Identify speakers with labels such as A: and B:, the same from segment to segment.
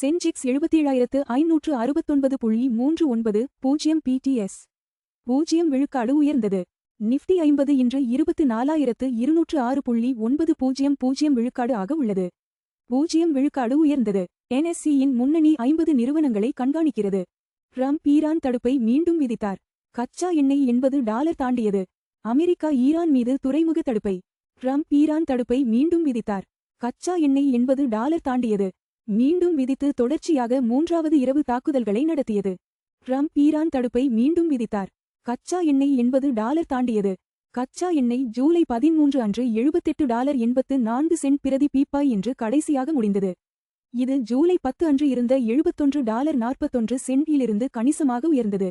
A: Sensex 77,569.39 PTS 0 விழுக்காடு உயர்ந்தது. Nifty 50 இன்று 24,206.90 விழுக்காடு ஆக உள்ளது. 0 விழுக்காடு உயர்ந்தது. NSE-யின் முன்னணி 50 நிறுவனங்களை கண்காணிக்கிறது. ட்ரம்ப் ஈரான் தடுப்பை மீண்டும் விதித்தார். கச்சா எண்ணெய் $80 தாண்டியது. அமெரிக்கா ஈரான் மீது துறைமுக தடுப்பை. ட்ரம்ப் ஈரான் தடுப்பை மீண்டும் விதித்தார். கச்சா எண்ணெய் $80 தாண்டியது. மீண்டும் விதித்து தொடர்ச்சியாக 3வது இரவு தாக்குதல்களை நடத்தியது. ட்ரம்ப் ஈரான் தடுப்பை மீண்டும் விதித்தார். கச்சா எண்ணெய் $80 தாண்டியது. கச்சா எண்ணெய் ஜூலை 13 அன்று $78.84 பிரதி பீப்பாய் என்று கடைசியாக முடிந்தது. இது ஜூலை 10 அன்று இருந்த $71.41 இலிருந்து கணிசமாக உயர்ந்தது.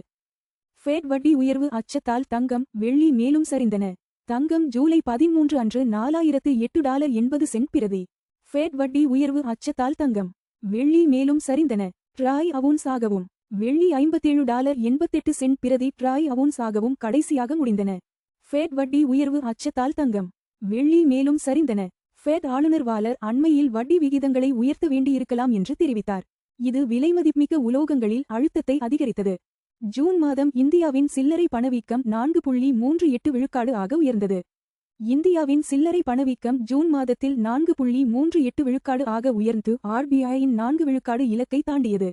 A: ஃபெட் வட்டி உயர்வு அச்சத்தால் தங்கம், வெள்ளி மேலும் சரிந்தன. தங்கம் ஜூலை 13 அன்று $4008.80 பிரதி. ஃபெட் வட்டி உயர்வு அச்சத்தால் தங்கம், வெள்ளி மேலும் சரிந்தன. ட்ராய் அவுன்ஸ் ஆகவும் வெள்ளி $57.88 பிரதி ட்ராய் அவுன்ஸ் ஆகவும் கடைசியாக முடிந்தன. ஃபெட் வட்டி உயர்வு அச்சத்தால் தங்கம், வெள்ளி மேலும் சரிந்தன. ஃபெட் ஆளுநர் வாலர் அண்மையில் வட்டி விகிதங்களை உயர்த்த வேண்டியிருக்கலாம் என்று தெரிவித்தார். இது விலைமதிப்புமிக்க உலோகங்களில் அழுத்தத்தை அதிகரித்தது. ஜூன் மாதம் இந்தியாவின் சில்லறை பணவீக்கம் 4.38 விழுக்காடு ஆக உயர்ந்தது. இந்தியாவின் சில்லறை பணவீக்கம் ஜூன் மாதத்தில் 4.38 விழுக்காடு ஆக உயர்ந்து RBIயின் 4 விழுக்காடு இலக்கை தாண்டியது.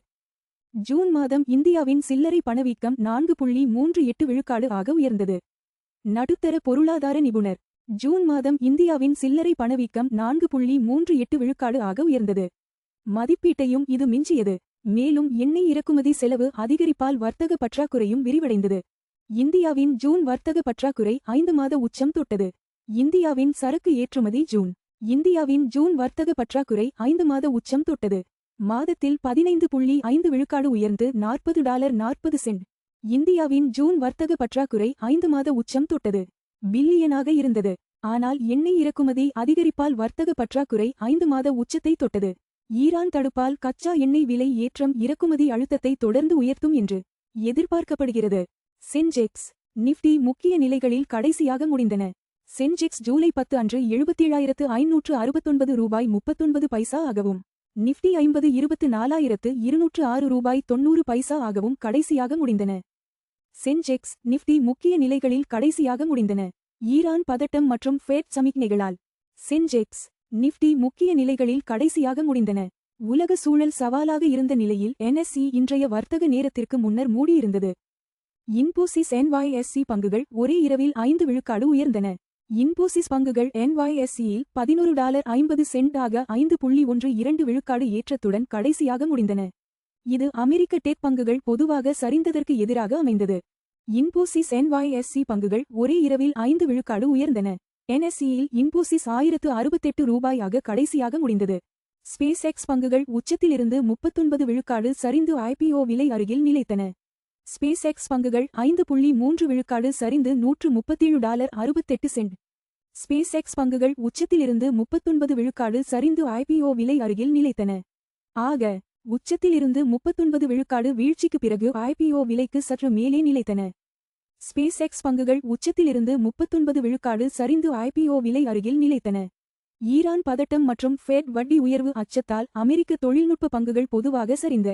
A: ஜூன் மாதம் இந்தியாவின் சில்லறை பணவீக்கம் 4.38 விழுக்காடு ஆக உயர்ந்தது. நடுத்தர பொருளாதார நிபுணர். ஜூன் மாதம் இந்தியாவின் சில்லறை பணவீக்கம் 4.38 விழுக்காடு ஆக உயர்ந்தது. மதிப்பீட்டையும் இது மிஞ்சியது. மேலும் எண்ணெய் இறக்குமதி செலவு அதிகரிப்பால் வர்த்தக பற்றாக்குறையும் விரிவடைந்தது. இந்தியாவின் ஜூன் வர்த்தக பற்றாக்குறை 5 மாத உச்சம் தொட்டது. இந்தியாவின் சரக்கு ஏற்றுமதி இந்தியாவின் ஜூன் வர்த்தக பற்றாக்குறை 5 மாத உச்சம் தொட்டது. மாதத்தில் 15.5 விழுக்காடு உயர்ந்து $40.40. இந்தியாவின் ஜூன் வர்த்தக பற்றாக்குறை 5 மாத உச்சம் தொட்டது. பில்லியனாக இருந்தது. ஆனால் எண்ணெய் இறக்குமதி அதிகரிப்பால் வர்த்தக பற்றாக்குறை 5 மாத உச்சத்தை தொட்டது. ஈரான் தடுப்பால் கச்சா எண்ணெய் விலை ஏற்றம் இறக்குமதி அழுத்தத்தை தொடர்ந்து உயர்த்தும் என்று எதிர்பார்க்கப்படுகிறது. சென்செக்ஸ், நிஃப்டி முக்கிய நிலைகளில் கடைசியாக முடிந்தன. சென்செக்ஸ் ஜூலை 10 அன்று $77,569.39 ஆகவும், நிஃப்டி 50 $24,206.90 ஆகவும் கடைசியாக முடிந்தன. சென்செக்ஸ், நிஃப்டி முக்கிய நிலைகளில் கடைசியாக முடிந்தன. ஈரான் பதட்டம் மற்றும் ஃபெட் சமிக்ஞைகளால் சென்செக்ஸ், நிஃப்டி முக்கிய நிலைகளில் கடைசியாக முடிந்தன. உலக சூழல் சவாலாக இருந்த நிலையில் NSE இன்றைய வர்த்தக நேரத்திற்கு முன்னர் மூடியிருந்தது. இன்போசிஸ் NYSE பங்குகள் ஒரே இரவில் 5 விழுக்காடு உயர்ந்தன. இன்போசிஸ் பங்குகள் NYSE-யில் $11.50 ஆக 5.12 விழுக்காடு ஏற்றத்துடன் கடைசியாக முடிந்தன. இது அமெரிக்க டெக் பங்குகள் பொதுவாக சரிந்ததற்கு எதிராக அமைந்தது. இன்போசிஸ் NYSE பங்குகள் ஒரே இரவில் 5 விழுக்காடு உயர்ந்தன. NSE-யில் இன்போசிஸ் $1068 ஆக கடைசியாக முடிந்தது. ஸ்பேஸ் எக்ஸ் பங்குகள் உச்சத்திலிருந்து 39 விழுக்காடு சரிந்து IPO விலை அருகில் நிலைத்தன. ஸ்பேஸ் எக்ஸ் பங்குகள் 5.3 விழுக்காடு சரிந்து $137.68. ஸ்பேஸ் எக்ஸ் பங்குகள் உச்சத்திலிருந்து 39 விழுக்காடு சரிந்து IPO விலை அருகில் நிலைத்தன. ஆக, உச்சத்திலிருந்து 39 விழுக்காடு வீழ்ச்சிக்கு பிறகு IPO விலைக்கு சற்று மேலே நிலைத்தன. ஸ்பேஸ் எக்ஸ் பங்குகள் உச்சத்திலிருந்து 39 விழுக்காடு சரிந்து IPO விலை அருகில் நிலைத்தன. ஈரான் பதட்டம் மற்றும் ஃபெட் வட்டி உயர்வு அச்சத்தால் அமெரிக்க தொழில்நுட்ப பங்குகள் பொதுவாக சரிந்த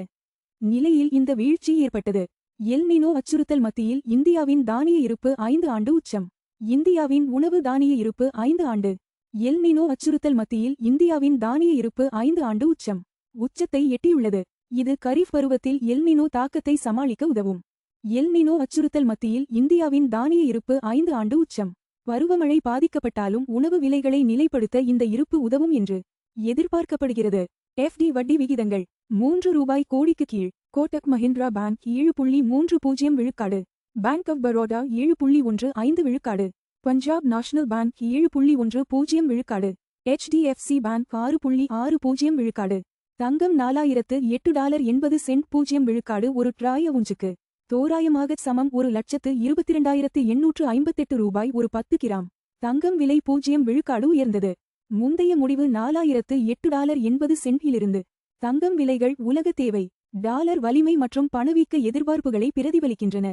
A: நிலையில் இந்த வீழ்ச்சி ஏற்பட்டது. எல் நினோ அச்சுறுத்தல் மத்தியில் இந்தியாவின் தானிய இருப்பு 5 ஆண்டு உச்சம். இந்தியாவின் உணவு தானிய இருப்பு 5 ஆண்டு. எல் நினோ அச்சுறுத்தல் மத்தியில் இந்தியாவின் தானிய இருப்பு 5 ஆண்டு உச்சம். உச்சத்தை எட்டியுள்ளது. இது கரீஃப் பருவத்தில் எல் நினோ தாக்கத்தை சமாளிக்க உதவும். எல் நினோ அச்சுறுத்தல் மத்தியில் இந்தியாவின் தானிய இருப்பு 5 ஆண்டு உச்சம். பருவமழை பாதிக்கப்பட்டாலும் உணவு விலைகளை நிலைப்படுத்த இந்த இருப்பு உதவும் என்று எதிர்பார்க்கப்படுகிறது. FD வட்டி விகிதங்கள் ₹3 கோடிக்கு கீழ். கோட்டக் மஹிந்திரா பேங்க் 7.30 விழுக்காடு. பேங்க் ஆஃப் பரோடா 7.15 விழுக்காடு. பஞ்சாப் நேஷனல் பேங்க் 7.10 விழுக்காடு. HDFC பேங்க் 6.60 விழுக்காடு. தங்கம் $4008.80 0 விழுக்காடு ஒரு ட்ராய் அவுன்ஸுக்கு. தோராயமாக சமம் $1,22,858 ஒரு 10 கிராம். தங்கம் விலை 0 விழுக்காடு உயர்ந்தது. முந்தைய முடிவு $4008.80 இலிருந்து. தங்கம் விலைகள் உலக தேவை, டாலர் வலிமை மற்றும் பணவீக்க எதிர்பார்ப்புகளை பிரதிபலிக்கின்றன.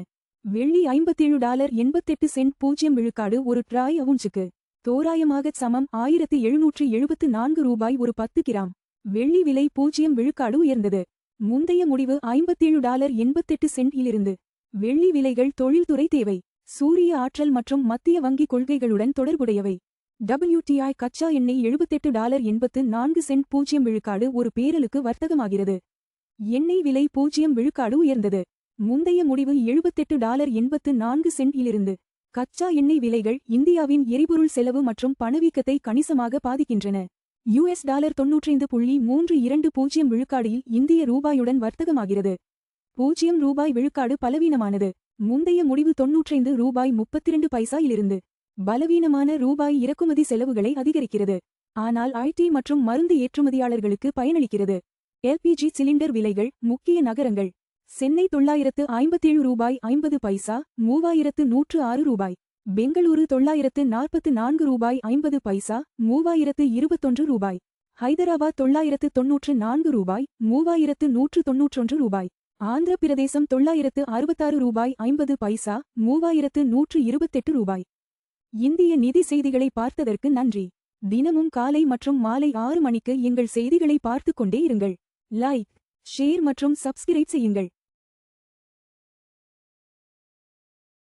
A: வெள்ளி $57.88 0 விழுக்காடு ஒரு ட்ராய் அவுன்ஸுக்கு. தோராயமாக சமம் $1774 ஒரு 10 கிராம். வெள்ளி விலை 0 விழுக்காடு உயர்ந்தது. முந்தைய முடிவு $57.88 இலிருந்து. வெள்ளி விலைகள் தொழில்துறை தேவை, சூரிய ஆற்றல் மற்றும் மத்திய வங்கி கொள்கைகளுடன் தொடர்புடையவை. WTI கச்சா எண்ணெய் $78.84 0 விழுக்காடு ஒரு பேரலுக்கு வர்த்தகமாகிறது. எண்ணெய் விலை 0 விழுக்காடு உயர்ந்தது. முந்தைய முடிவு $78.84 இலிருந்து. கச்சா எண்ணெய் விலைகள் இந்தியாவின் எரிபொருள் செலவு மற்றும் பணவீக்கத்தை கணிசமாக பாதிக்கின்றன. $95.32 விழுக்காடில் இந்திய ரூபாயுடன் வர்த்தகமாகிறது. 0 ரூபாய் விழுக்காடு பலவீனமானது. முந்தைய முடிவு $95.32 இலிருந்து. பலவீனமான ரூபாய் இறக்குமதி செலவுகளை அதிகரிக்கிறது, ஆனால் IT மற்றும் மருந்து ஏற்றுமதியாளர்களுக்கு பயனளிக்கிறது. LPG சிலிண்டர் விலைகள் முக்கிய நகரங்கள். சென்னை $957.50, 3106 பெங்களூரு $944.50, 3021. ஹைதராபாத் $994, 3191. ஆந்திர பிரதேசம் $966.50, 3128. இந்திய நிதி செய்திகளை பார்த்ததற்கு நன்றி. தினமும் காலை மற்றும் மாலை 6 மணிக்கு எங்கள் செய்திகளை பார்த்துக் கொண்டே இருங்கள். லைக், ஷேர் மற்றும் சப்ஸ்கிரைப் செய்யுங்கள்.